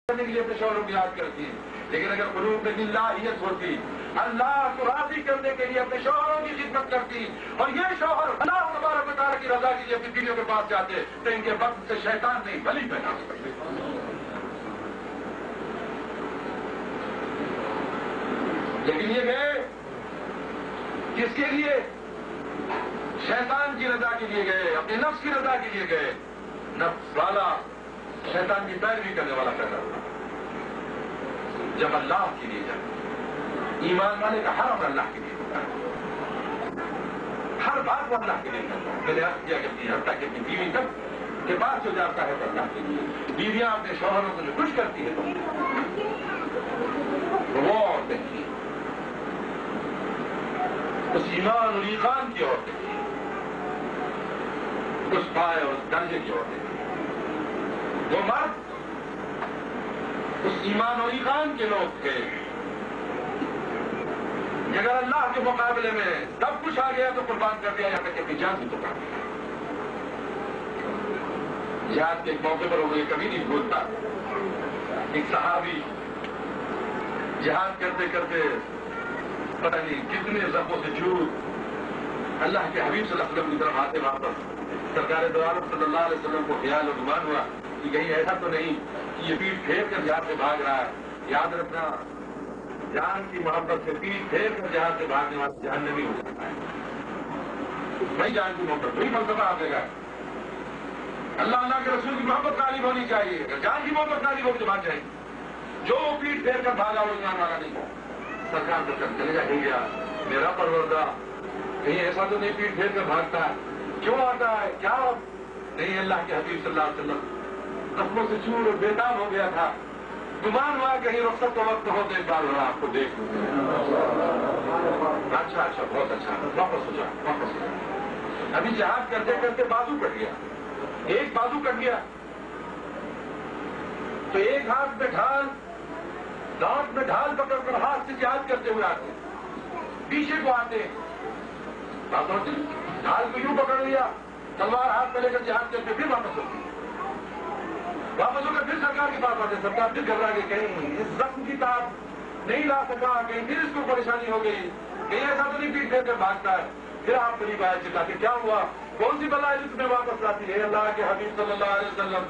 کرنے کے لیے اپنے شوہروں کی یاد کرتی ہیں، لیکن اگر قلوب میں للہیت ہوتی، اللہ کو راضی کرنے کے لیے اپنے شوہروں کی خدمت کرتی، اور یہ شوہر اللہ تبارک و تعالیٰ کی رضا کے لیے اپنی بیویوں کے پاس جاتے، تو ان کے وقت سے شیطان نہیں ولی پیدا ہو سکتے۔ لیکن یہ گئے کس کے لیے؟ شیطان کی رضا کے لیے گئے، اپنے نفس کی رضا کے لیے گئے۔ نفس والا شیطان کی پیروی کرنے والا پیدا ہوا۔ جب اللہ کے لیے جائے، ایمان والے کا ہر عمل اللہ کے لیے ہوتا ہے، ہر بات وہ اللہ کے لیے کرتا ہے۔ میں نے عرض کیا کہ حتیٰ کہ اپنی بیوی تک کے پاس جو جاتا ہے تو اللہ کے لیے۔ بیویاں اپنے شوہروں کو جو خوش کرتی ہے تو وہ عورتیں کی اس ایمان اور ایقان کی عورتیں کی، اس پائے اور اس درجے کی عورتیں کی۔ وہ مرد اس ایمان اور ایقان کے لوگ تھے کہ اگر اللہ کے مقابلے میں سب کچھ آ گیا تو قربان کر دیا، یہاں تک کہ اپنی جان بھی تو کر دیا۔ جہاد کے ایک موقع پر وہ یہ کبھی نہیں بھولتا، ایک صحابی جہاد کرتے کرتے پتہ نہیں کتنے زخموں سے چور اللہ کے حبیب صلی اللہ علیہ وسلم کی طرف آتے، وہاں پر سرکار دو عالم صلی اللہ علیہ وسلم کو خیال اور گمان ہوا کہ کہیں ایسا تو نہیں کہ یہ پیٹ پھیر کر جہاد سے بھاگ رہا ہے۔ یاد رکھنا، جان کی محبت سے پیٹ پھیر کر جہاد سے بھاگنے والا جہنمی ہو جاتا ہے۔ وہی جان کی محبت، وہی فلسفہ آپ دیکھا ہے۔ اللہ اللہ کے رسول کی محبت غالب ہونی چاہیے، اگر جان کی محبت غالب ہو تو بات جائے۔ جو پیٹ پھیر کر بھاگا وہ ایمان والا نہیں ہو۔ سرکار تو چلے جا نہیں گیا، میرا پروردہ کہیں ایسا تو نہیں پیٹ پھیر کر بھاگتا ہے، کیوں آتا ہے، کیا نہیں؟ اللہ کے حبیب صلی اللہ علیہ وسلم زخموں سے چور اور بےتاب ہو گیا تھا، گمان ہوا کہیں رخصت کا وقت ہو تو ایک بار ہوا آپ کو دیکھ لوں۔ اچھا اچھا، بہت اچھا، واپس ہو جا، واپس ہو جا۔ ابھی جہاد کرتے کرتے بازو کٹ گیا، ایک بازو کٹ گیا تو ایک ہاتھ میں ڈھال، دانت میں ڈھال پکڑ کر ہاتھ سے جہاد کرتے ہوئے آتے، پیچھے کو آتے، ڈھال کو یوں پکڑ لیا، تلوار ہاتھ میں لے کر جہاد کرتے، پھر واپس ہوتی، واپس ہو کر پھر سرکار کے پاس آتے۔ سرکار پھر گھبرا کے کہیں اس زخم کی تاب نہیں لا سکا، کہیں پھر اس کو پریشانی ہو گئی، کہیں ایسا تو نہیں پیٹ پھیر کر بھاگتا ہے۔ پھر آپ قریب آئے، چلاتے کیا ہوا، کون سی بلا ہے جو تمہیں واپس لاتی ہے؟ اللہ کے حبیب صلی اللہ علیہ وسلم،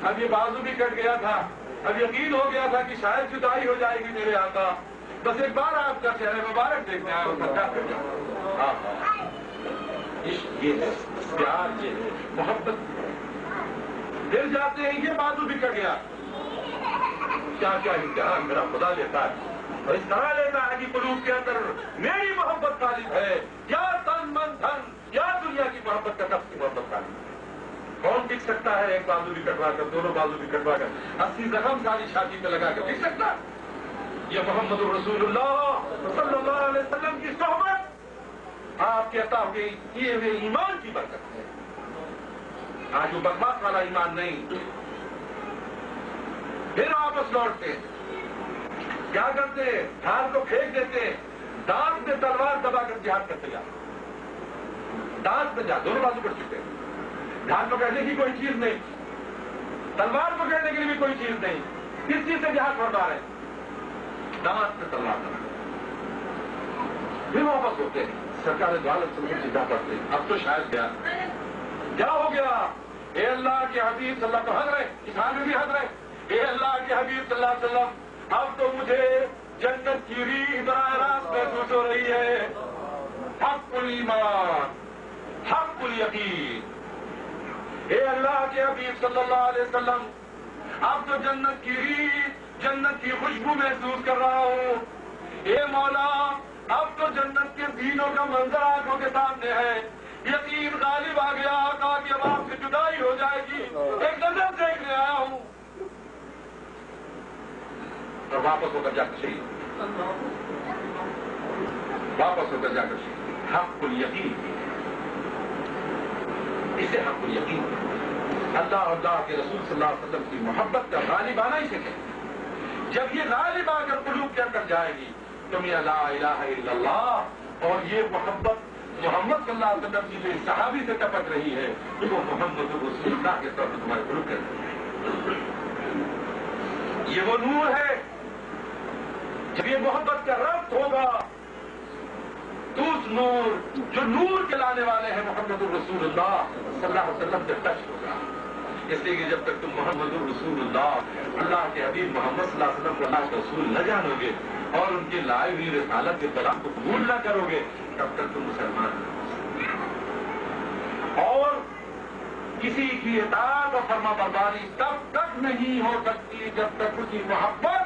اب یہ بازو بھی کٹ گیا تھا، اب یقین ہو گیا تھا کہ شاید جدائی ہو جائے گی میرے آقا، بس ایک بار آپ کا چہرہ مبارک دیکھنے آیا اور سرکار کر گیا۔ عشق یہ ہے، پیار یہ ہے، محبت دل جاتے ہیں، یہ بازو بھی کٹ گیا۔ کیا کیا امتحان میرا خدا لیتا ہے، اور اس طرح لیتا ہے کہ قلوب کے اندر میری محبت غالب ہے، یا تن من دھن یا دنیا کی محبت کا نفس کی محبت غالب ہے۔ کون ٹک سکتا ہے ایک بازو بھی کٹوا کر، دونوں بازو بھی کٹوا کر، 80 زخم ساری چھاتی پہ لگا کر ٹک سکتا؟ یہ محمد رسول اللہ صلی اللہ علیہ وسلم کی صحبت آپ کے عطا ہوئی کیے ہوئے ایمان کی برکت ہے۔ آج وہ بدماش والا ایمان نہیں، پھر واپس لوٹتے کیا کرتے، ڈھال کو پھینک دیتے، دانت میں تلوار دبا کر جہاد کرتے جاتے، دانت میں جا، دونوں بازو کٹ چکے، ڈھال پکڑنے کی کوئی چیز نہیں، تلوار پکڑنے کے لیے بھی کوئی چیز نہیں، کس چیز سے جہاد فرما رہے، دانت میں تلوار دبا، پھر واپس ہوتے ہیں۔ سرکار دو عالم سے سیدھا کرتے، اب تو شاید گیا، کیا ہو گیا؟ اے اللہ کے حبیب صلی اللہ علیہ وسلم، حضر ہے، اس حال میں بھی حضر ہے، اے اللہ کے حبیب صلی اللہ علیہ وسلم، اب تو مجھے جنت کی ریح براہ راست محسوس ہو رہی ہے، حق الایمان، حق الیقین۔ اے اللہ کے حبیب صلی اللہ علیہ وسلم، اب تو جنت کی ریح، جنت کی خوشبو محسوس کر رہا ہوں۔ اے مولا، اب تو جنت کے زینوں کا منظر آنکھوں کے سامنے ہے، یقین غالب آ گیا، آقا کی اب آپ سے جدائی ہو جائے گی، ایک نظر دیکھنے آیا ہوں۔ اور واپس ہو کر جا کر شہید، واپس ہو کر جا کر شہید۔ حق الیقین، اسے حق الیقین، اللہ اللہ کے رسول صلی اللہ علیہ وسلم کی محبت کا غالب آنا اسے کہتے۔ جب یہ غالب آ کر قلوب کے اندر جائے گی تو میاں لا الہ الا اللہ، اور یہ محبت محمد صلی اللہ علیہ وسلم کی جو صحابی سے ٹپک رہی ہے وہ محمد رسول اللہ کے طور پر تمہارے قلوب کے اندر یہ وہ نور ہے، جب یہ محبت کا ربط ہوگا تو اس نور جو نور کے لانے والے ہیں محمد الرسول اللہ صلی اللہ علیہ وسلم سے ٹچ ہوگا. اس لیے کہ جب تک تم محمد الرسول اللہ اللہ کے حبیب محمد صلی اللہ علیہ وسلم کو اللہ کے رسول نہ جانو گے اور ان کی لائی ہوئی رسالت کے پیغام کو قبول نہ کرو گے تب تک تم مسلمان نہیں ہو سکتے. اور کسی کی اطاعت اور فرما برداری تب تک نہیں ہو سکتی جب تک اس کی محبت